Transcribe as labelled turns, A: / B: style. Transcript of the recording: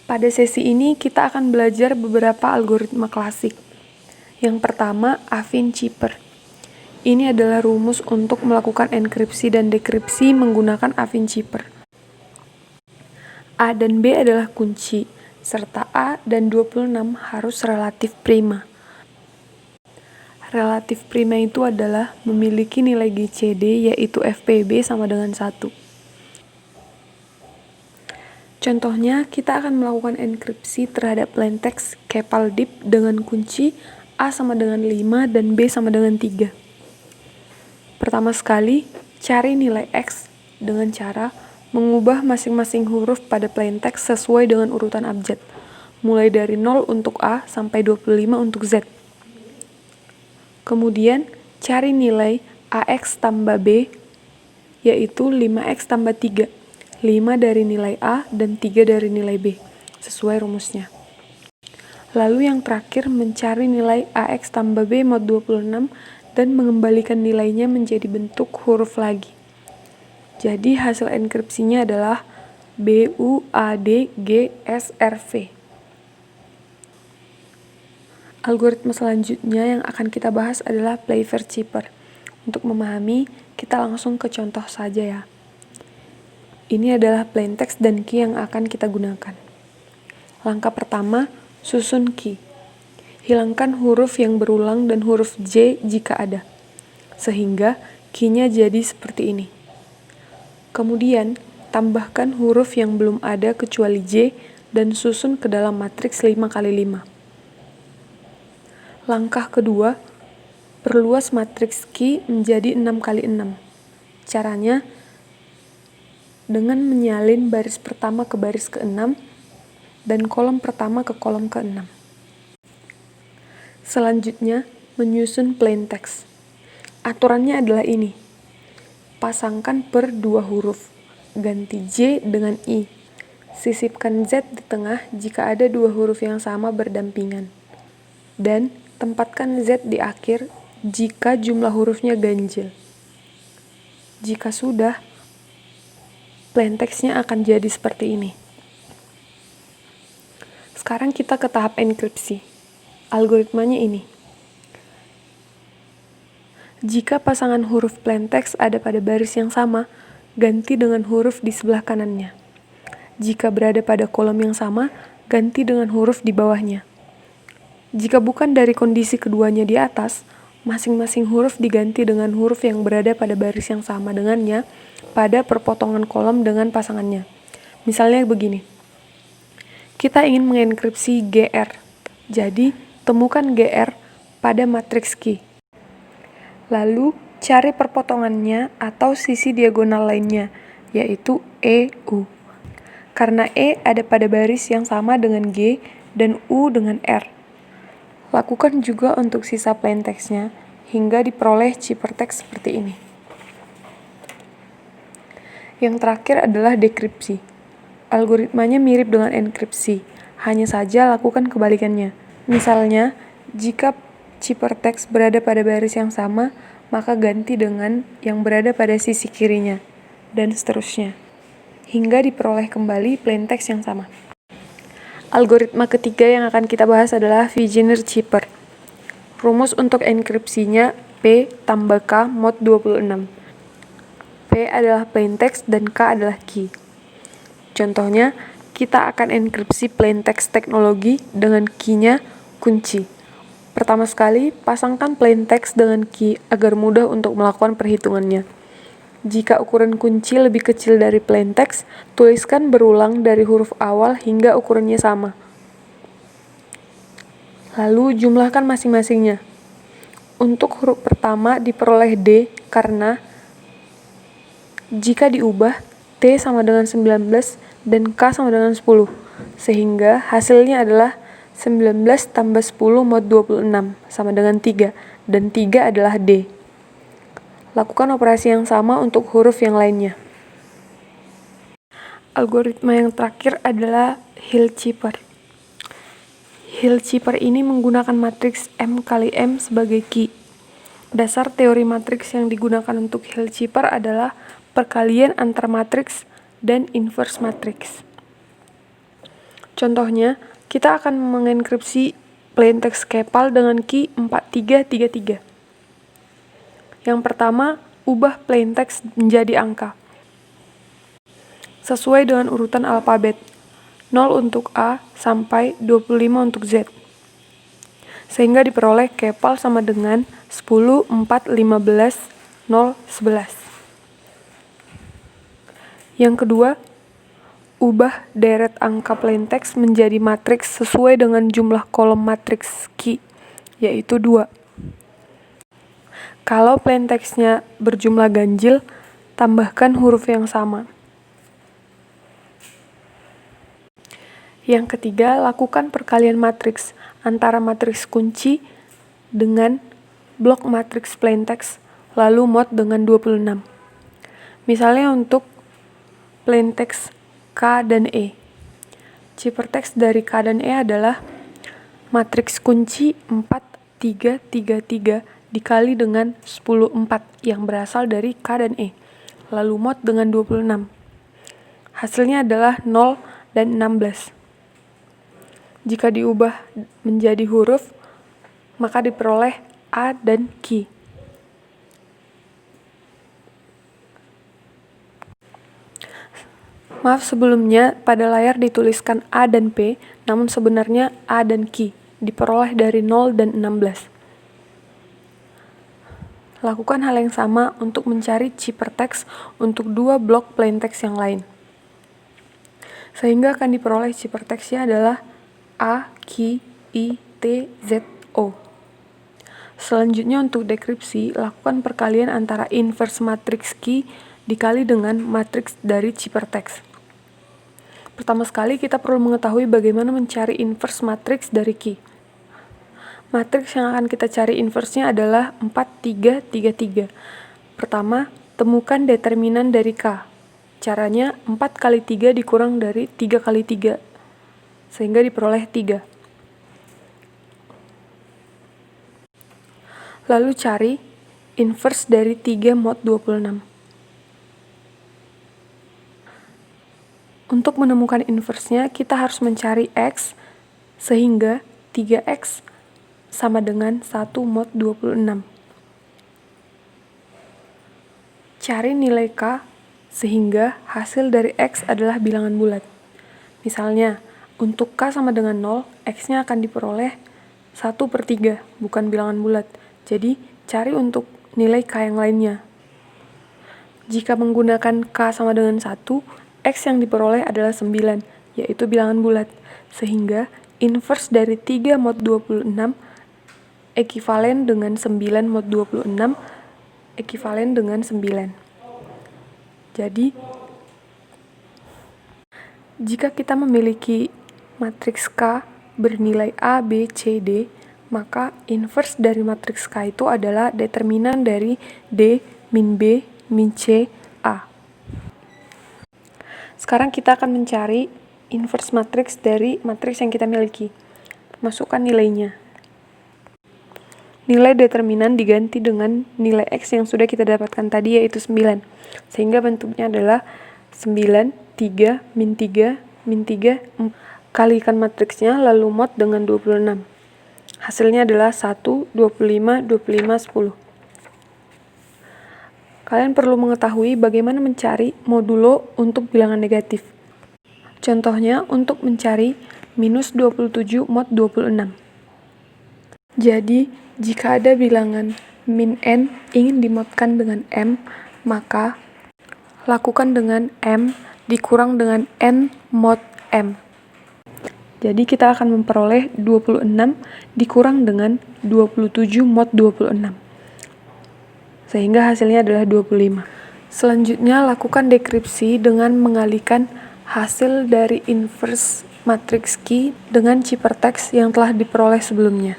A: Pada sesi ini kita akan belajar beberapa algoritma klasik. Yang pertama, Affine Cipher. Ini adalah rumus untuk melakukan enkripsi dan dekripsi menggunakan Affine Cipher. A dan B adalah kunci, serta A dan 26 harus relatif prima. Relatif prima itu adalah memiliki nilai GCD yaitu FPB sama dengan 1. Contohnya, kita akan melakukan enkripsi terhadap plaintext CAPALDIP dengan kunci A sama dengan 5 dan B sama dengan 3. Pertama sekali, cari nilai X dengan cara mengubah masing-masing huruf pada plaintext sesuai dengan urutan abjad, mulai dari 0 untuk A sampai 25 untuk Z. Kemudian, cari nilai AX tambah B, yaitu 5X tambah 3. 5 dari nilai A dan 3 dari nilai B, sesuai rumusnya. Lalu yang terakhir mencari nilai AX tambah B mod 26 dan mengembalikan nilainya menjadi bentuk huruf lagi. Jadi hasil enkripsinya adalah BUADGSRV. Algoritma selanjutnya yang akan kita bahas adalah Playfair Cipher. Untuk memahami, kita langsung ke contoh saja ya. Ini adalah plaintext dan key yang akan kita gunakan. Langkah pertama, susun key. Hilangkan huruf yang berulang dan huruf J jika ada, sehingga key-nya jadi seperti ini. Kemudian, tambahkan huruf yang belum ada kecuali J dan susun ke dalam matriks 5 kali 5. Langkah kedua, perluas matriks key menjadi 6 kali 6. Caranya, dengan menyalin baris pertama ke baris ke-6 dan kolom pertama ke kolom ke-6. Selanjutnya, menyusun plaintext. Aturannya adalah ini. Pasangkan per 2 huruf, ganti J dengan I. Sisipkan Z di tengah jika ada 2 huruf yang sama berdampingan. Dan tempatkan Z di akhir jika jumlah hurufnya ganjil. Jika sudah, plaintext-nya akan jadi seperti ini. Sekarang kita ke tahap enkripsi. Algoritmanya ini. Jika pasangan huruf plaintext ada pada baris yang sama, ganti dengan huruf di sebelah kanannya. Jika berada pada kolom yang sama, ganti dengan huruf di bawahnya. Jika bukan dari kondisi keduanya di atas, masing-masing huruf diganti dengan huruf yang berada pada baris yang sama dengannya pada perpotongan kolom dengan pasangannya. Misalnya begini. Kita ingin mengenkripsi GR. Jadi, temukan GR pada matriks key. Lalu, cari perpotongannya atau sisi diagonal lainnya, yaitu EU. Karena E ada pada baris yang sama dengan G dan U dengan R. Lakukan juga untuk sisa plaintext-nya hingga diperoleh ciphertext seperti ini. Yang terakhir adalah dekripsi. Algoritmanya mirip dengan enkripsi, hanya saja lakukan kebalikannya. Misalnya, jika ciphertext berada pada baris yang sama, maka ganti dengan yang berada pada sisi kirinya, dan seterusnya, hingga diperoleh kembali plaintext yang sama. Algoritma ketiga yang akan kita bahas adalah Vigenère Cipher. Rumus untuk enkripsinya P tambah K mod 26. P adalah plaintext dan K adalah key. Contohnya, kita akan enkripsi plaintext teknologi dengan key-nya kunci. Pertama sekali, pasangkan plaintext dengan key agar mudah untuk melakukan perhitungannya. Jika ukuran kunci lebih kecil dari plaintext, tuliskan berulang dari huruf awal hingga ukurannya sama. Lalu jumlahkan masing-masingnya. Untuk huruf pertama diperoleh D karena jika diubah, T sama dengan 19 dan K sama dengan 10, sehingga hasilnya adalah 19 tambah 10 mod 26 sama dengan 3, dan 3 adalah D. Lakukan operasi yang sama untuk huruf yang lainnya. Algoritma yang terakhir adalah Hill-Cipher. Hill-Cipher ini menggunakan matriks M kali M sebagai key. Dasar teori matriks yang digunakan untuk Hill-Cipher adalah perkalian antar matriks dan inverse matriks. Contohnya, kita akan mengenkripsi plaintext CAPAL dengan key 4333. Yang pertama, ubah plaintext menjadi angka. Sesuai dengan urutan alfabet, 0 untuk A sampai 25 untuk Z. Sehingga diperoleh CAPAL sama dengan 10, 4, 15, 0, 11. Yang kedua, ubah deret angka plaintext menjadi matriks sesuai dengan jumlah kolom matriks key, yaitu 2. Kalau plaintextnya berjumlah ganjil, tambahkan huruf yang sama. Yang ketiga, lakukan perkalian matriks antara matriks kunci dengan blok matriks plaintext, lalu mod dengan 26. Misalnya untuk plaintext K dan E. Ciphertext dari K dan E adalah matriks kunci 4, 3, 3, 3 dikali dengan 10, 4 yang berasal dari K dan E. Lalu mod dengan 26. Hasilnya adalah 0 dan 16. Jika diubah menjadi huruf, maka diperoleh A dan Q. Maaf sebelumnya, pada layar dituliskan A dan P, namun sebenarnya A dan Q, diperoleh dari 0 dan 16. Lakukan hal yang sama untuk mencari ciphertext untuk dua blok plaintext yang lain. Sehingga akan diperoleh ciphertextnya adalah A, Q, I, T, Z, O. Selanjutnya untuk dekripsi, lakukan perkalian antara inverse matriks Q dikali dengan matriks dari ciphertext. Pertama sekali kita perlu mengetahui bagaimana mencari inverse matriks dari Q. Matriks yang akan kita cari inverse-nya adalah 4, 3, 3, 3. Pertama, temukan determinan dari K. Caranya 4 kali 3 dikurang dari 3 kali 3, sehingga diperoleh 3. Lalu cari inverse dari 3 mod 26. Untuk menemukan inverse-nya, kita harus mencari X, sehingga 3X sama dengan 1 mod 26. Cari nilai K, sehingga hasil dari X adalah bilangan bulat. Misalnya, untuk K sama dengan 0, X-nya akan diperoleh 1/3, bukan bilangan bulat. Jadi, cari untuk nilai K yang lainnya. Jika menggunakan K sama dengan 1, X yang diperoleh adalah 9, yaitu bilangan bulat. Sehingga inverse dari 3 mod 26 ekivalen dengan 9 mod 26 ekivalen dengan 9. Jadi, jika kita memiliki matriks K bernilai A, B, C, D, maka inverse dari matriks K itu adalah determinan dari D min B min C A. Sekarang kita akan mencari inverse matriks dari matriks yang kita miliki. Masukkan nilainya. Nilai determinan diganti dengan nilai X yang sudah kita dapatkan tadi, yaitu 9. Sehingga bentuknya adalah 9, 3, min 3, min 3, kalikan matriksnya lalu mod dengan 26. Hasilnya adalah 1, 25, 25, 10. Kalian perlu mengetahui bagaimana mencari modulo untuk bilangan negatif. Contohnya untuk mencari minus 27 mod 26. Jadi, jika ada bilangan min n ingin dimodkan dengan m, maka lakukan dengan m dikurang dengan n mod m. Jadi kita akan memperoleh 26 dikurang dengan 27 mod 26. Sehingga hasilnya adalah 25. Selanjutnya, lakukan dekripsi dengan mengalihkan hasil dari inverse matriks Q dengan ciphertext yang telah diperoleh sebelumnya.